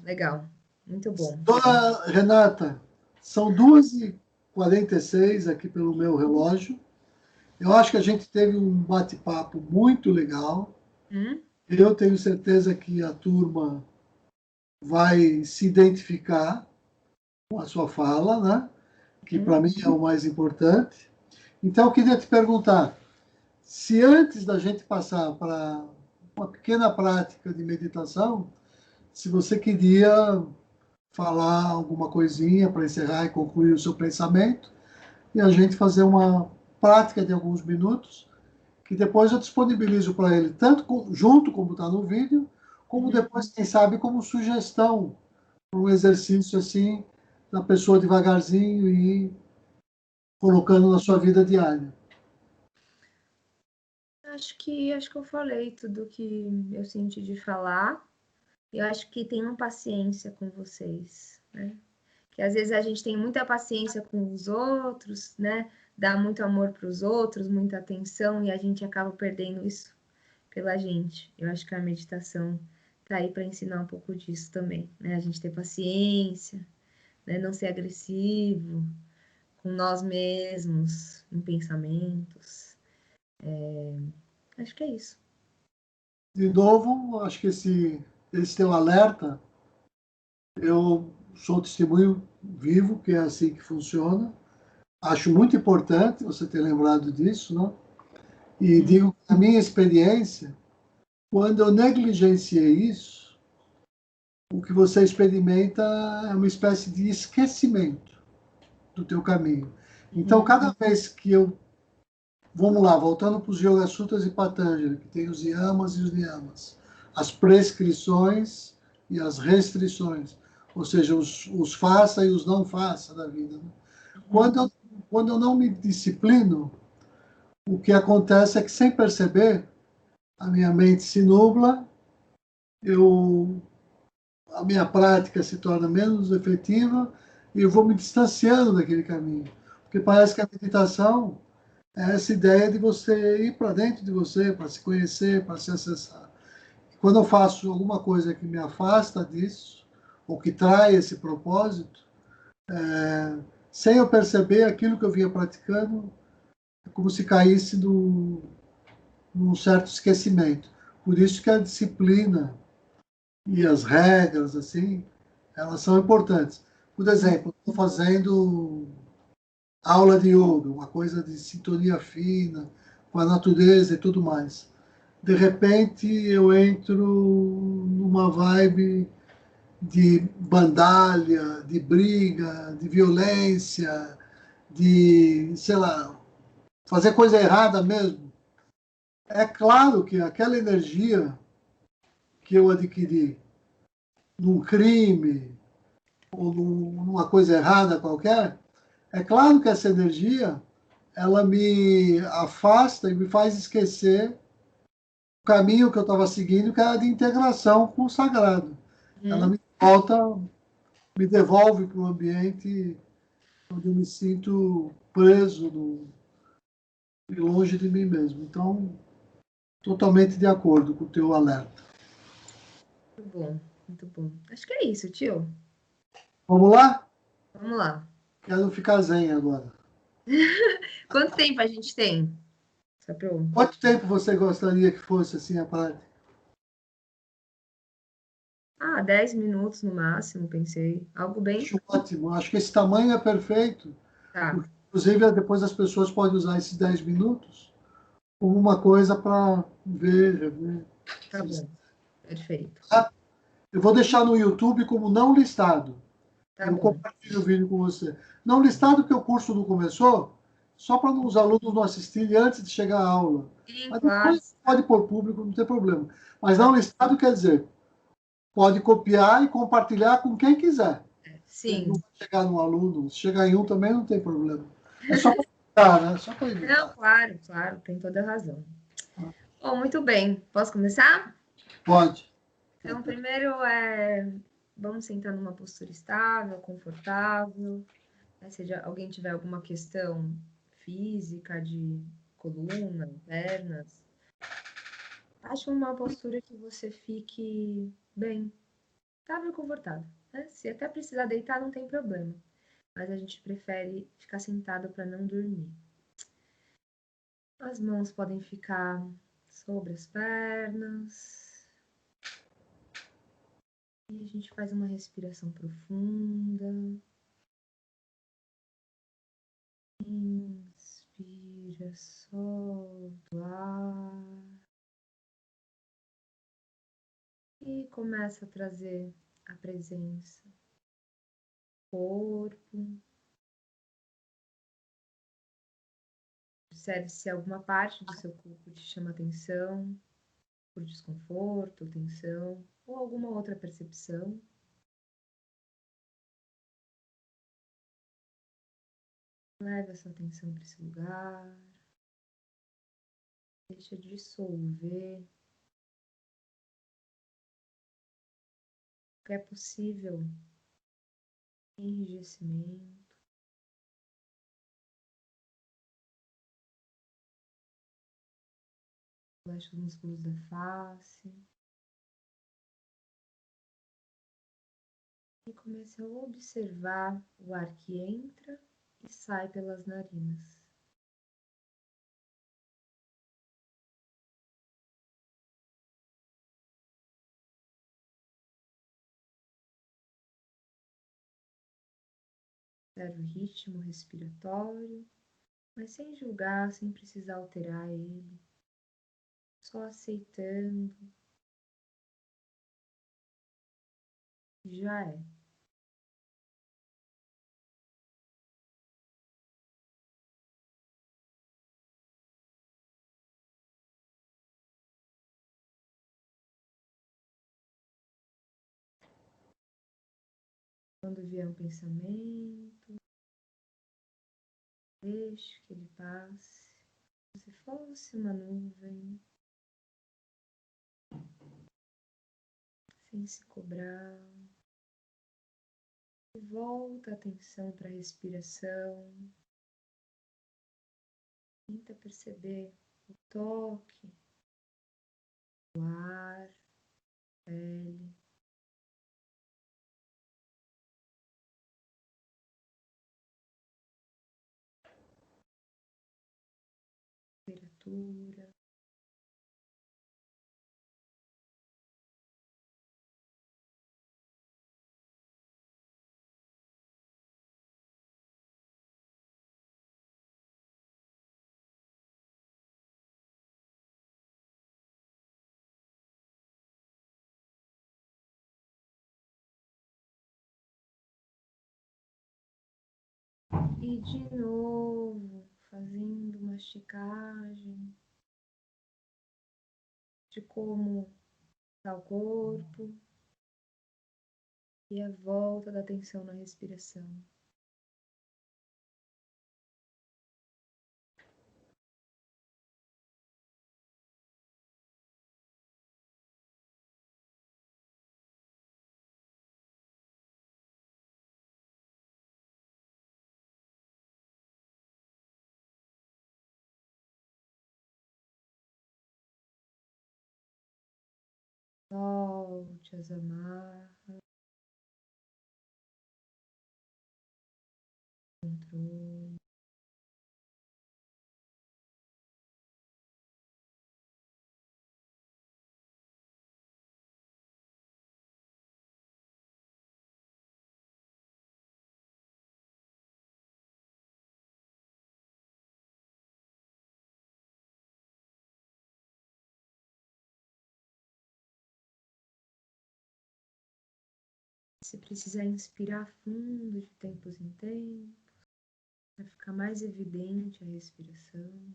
Legal. Muito bom. Dona Renata, são 2h46 aqui pelo meu relógio. Eu acho que a gente teve um bate-papo muito legal. Eu tenho certeza que a turma vai se identificar com a sua fala, né? Que para mim é o mais importante. Então, eu queria te perguntar, se antes da gente passar para uma pequena prática de meditação, se você queria falar alguma coisinha para encerrar e concluir o seu pensamento, e a gente fazer uma prática de alguns minutos, que depois eu disponibilizo para ele, tanto junto como está no vídeo, como depois, quem sabe, como sugestão um exercício assim, da pessoa devagarzinho e colocando na sua vida diária. Acho que eu falei tudo que eu senti de falar. Eu acho que tenham paciência com vocês, né? Que às vezes a gente tem muita paciência com os outros, né? Dá muito amor para os outros, muita atenção e a gente acaba perdendo isso pela gente. Eu acho que a meditação tá aí para ensinar um pouco disso também, né? A gente ter paciência, né? Não ser agressivo com nós mesmos, em pensamentos. Acho que é isso. De novo, acho que esse teu alerta, eu sou testemunho vivo, que é assim que funciona. Acho muito importante você ter lembrado disso, né? E digo que, na minha experiência, quando eu negligenciei isso, o que você experimenta é uma espécie de esquecimento do teu caminho. Então, cada vez que eu... Vamos lá, voltando para os Yoga Sutras e Patanjali, que tem os yamas e os niyamas. As prescrições e as restrições. Ou seja, os faça e os não faça da vida. Né? Quando eu não me disciplino, o que acontece é que, sem perceber, a minha mente se nubla, a minha prática se torna menos efetiva e eu vou me distanciando daquele caminho. Porque parece que a meditação é essa ideia de você ir para dentro de você, para se conhecer, para se acessar. E quando eu faço alguma coisa que me afasta disso, ou que trai esse propósito, sem eu perceber, aquilo que eu vinha praticando é como se caísse num certo esquecimento. Por isso que a disciplina e as regras, assim, elas são importantes. Por exemplo, estou fazendo aula de yoga, uma coisa de sintonia fina com a natureza e tudo mais. De repente, eu entro numa vibe de bandalha, de briga, de violência, de, sei lá, fazer coisa errada mesmo. É claro que aquela energia que eu adquiri num crime ou numa coisa errada qualquer, é claro que essa energia ela me afasta e me faz esquecer o caminho que eu estava seguindo, que era de integração com o sagrado. Ela me volta, me devolve para o ambiente onde eu me sinto preso e longe de mim mesmo. Então, totalmente de acordo com o teu alerta. Muito bom, muito bom. Acho que é isso, tio. Vamos lá? Vamos lá. Quero ficar zen agora. Quanto tempo a gente tem? Só pra eu... Quanto tempo você gostaria que fosse assim a prática? 10 minutos no máximo, pensei. Algo bem. Acho ótimo. Acho que esse tamanho é perfeito. Tá, Porque, inclusive, depois as pessoas podem usar esses 10 minutos como uma coisa para ver. tá bom. Perfeito. Tá? Eu vou deixar no YouTube como não listado. Tá Eu bom. compartilho o vídeo com você. Não listado porque o curso não começou, só para os alunos não assistirem antes de chegar à aula. Sim, Mas claro. depois pode pôr público, não tem problema. Mas Tá não bom. listado quer dizer, pode copiar e compartilhar com quem quiser. Sim. Não vai chegar no aluno, se chegar em um também não tem problema. É só para evitar, né? Só para Não, evitar. claro, claro, tem toda a razão. Bom, muito bem. Posso começar? Pode. Então, primeiro vamos sentar numa postura estável, confortável. Né? Se alguém tiver alguma questão física de coluna, pernas, ache uma postura que você fique bem, estável e confortável. Né? Se até precisar deitar, não tem problema. Mas a gente prefere ficar sentado para não dormir. As mãos podem ficar sobre as pernas. E a gente faz uma respiração profunda. Inspira, solta o ar. E começa a trazer a presença do corpo. Observe se alguma parte do seu corpo te chama atenção, por desconforto, tensão, ou alguma outra percepção. Leva essa atenção para esse lugar. Deixa dissolver o que é possível enrijecimento. Relaxa os músculos da face. E comece a observar o ar que entra e sai pelas narinas. Observe o ritmo respiratório, mas sem julgar, sem precisar alterar ele. Só aceitando. Já é. Quando vier um pensamento, deixe que ele passe, como se fosse uma nuvem, sem se cobrar. E volta a atenção para a respiração. Tenta perceber o toque do ar, pele. Temperatura. E de novo, fazendo uma checagem de como está o corpo e a volta da atenção na respiração. Solte as amarras, controle. Se precisar inspirar fundo de tempos em tempos, para ficar mais evidente a respiração.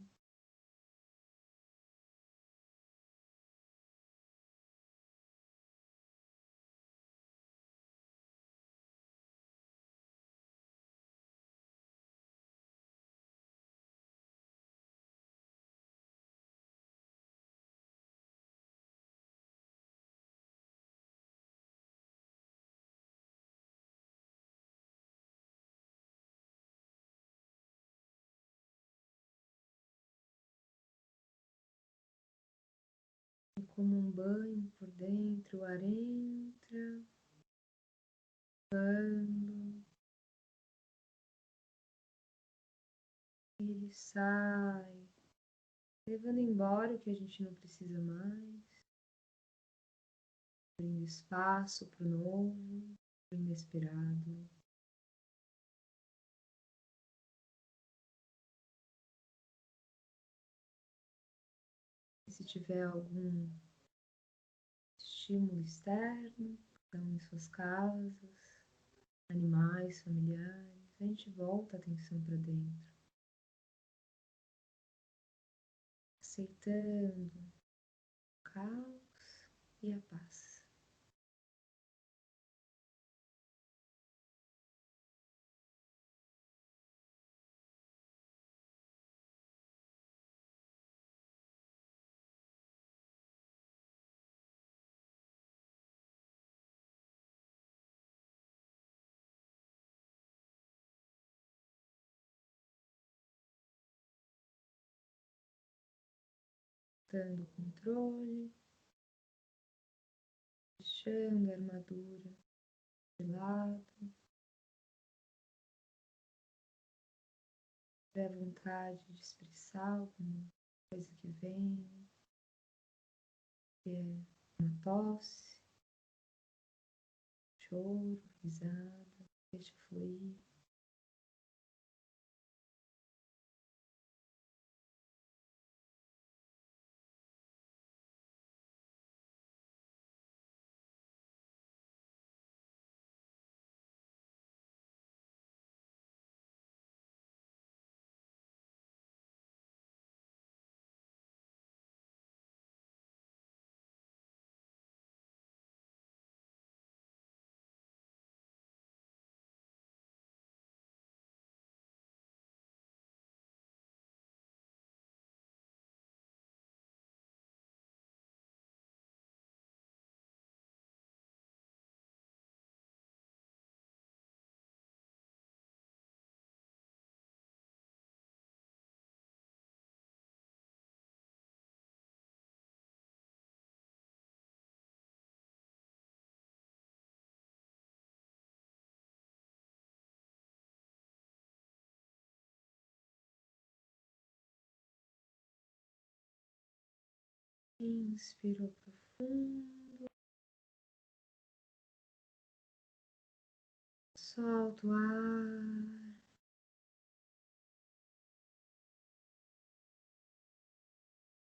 E como um banho por dentro, o ar entra, quando ele sai, levando embora o que a gente não precisa mais, abrindo espaço para o novo, para o inesperado. E se tiver algum estímulo externo, então em suas casas, animais, familiares, a gente volta a atenção para dentro, aceitando o caos e a paz. soltando o controle, deixando a armadura de lado. Se tiver vontade de expressar alguma coisa que vem, que é uma tosse, choro, risada, deixa fluir. Inspirou profundo. Solta o ar.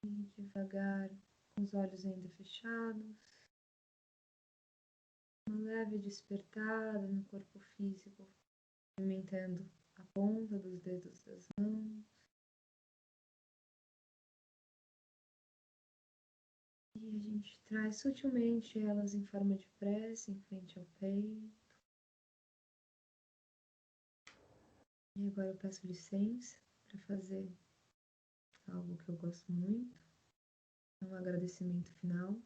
E devagar, com os olhos ainda fechados. Uma leve despertada no corpo físico, movimentando a ponta dos dedos das mãos. E a gente traz sutilmente elas em forma de prece em frente ao peito. E agora eu peço licença para fazer algo que eu gosto muito. É um agradecimento final.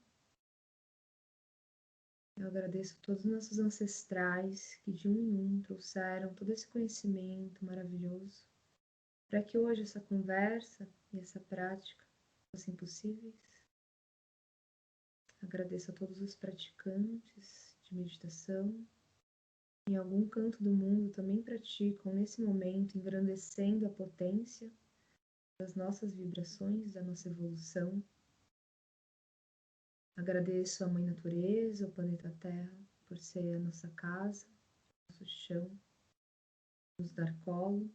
Eu agradeço a todos os nossos ancestrais que de um em um trouxeram todo esse conhecimento maravilhoso para que hoje essa conversa e essa prática fossem possíveis. Agradeço a todos os praticantes de meditação. Em algum canto do mundo também praticam nesse momento, engrandecendo a potência das nossas vibrações, da nossa evolução. Agradeço a Mãe Natureza, o planeta Terra, por ser a nossa casa, nosso chão, nos dar colo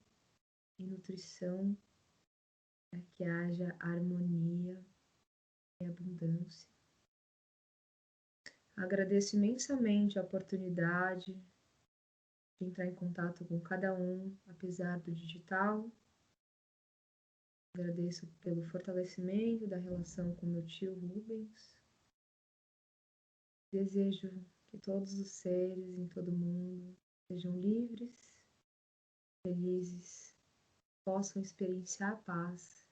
e nutrição para que haja harmonia e abundância. Agradeço imensamente a oportunidade de entrar em contato com cada um, apesar do digital. Agradeço pelo fortalecimento da relação com meu tio Rubens. Desejo que todos os seres em todo o mundo sejam livres, felizes, possam experienciar a paz,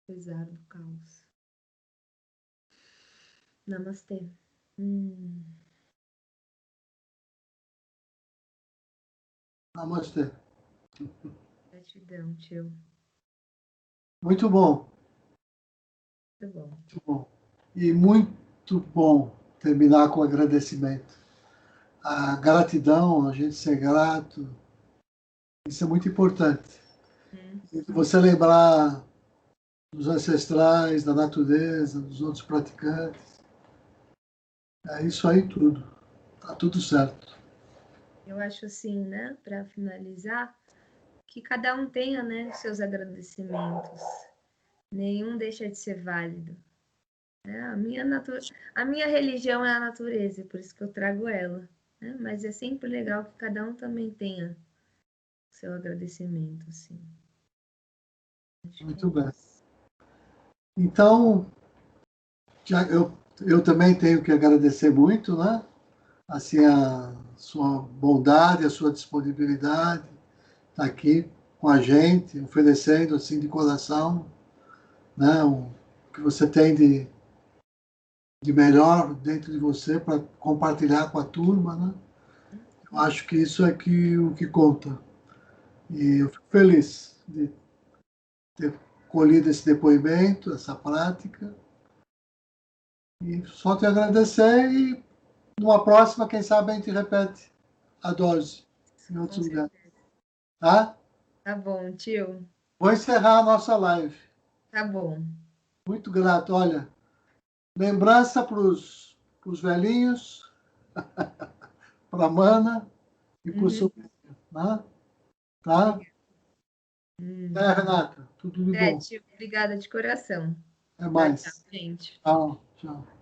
apesar do caos. Namastê. Namastê. Gratidão, tio. Muito bom. Muito bom. Muito bom. E muito bom terminar com agradecimento. A gratidão, a gente ser grato, isso é muito importante. E você lembrar dos ancestrais, da natureza, dos outros praticantes. É isso aí tudo. Tá tudo certo. Eu acho assim, né, para finalizar, que cada um tenha, né, seus agradecimentos. Nenhum deixa de ser válido. A minha religião é a natureza, por isso que eu trago ela. Né? Mas é sempre legal que cada um também tenha seu agradecimento, assim. Muito bem. Então, eu também tenho que agradecer muito, né? Assim, a sua bondade, a sua disponibilidade, estar aqui com a gente, oferecendo assim de coração, né? O que você tem de melhor dentro de você para compartilhar com a turma, né? Eu acho que isso é o que conta. E eu fico feliz de ter acolhido esse depoimento, essa prática. E só te agradecer e numa próxima, quem sabe, a gente repete a dose em outro lugar. Tá? Tá bom, tio. Vou encerrar a nossa live. Tá bom. Muito grato. Olha, lembrança para os velhinhos, para a Mana e para o sobrinho. Né? Tá? Renata. Tudo de bom. Tio, obrigada de coração. Até Tchau, mais. tchau, gente. Tchau, tchau.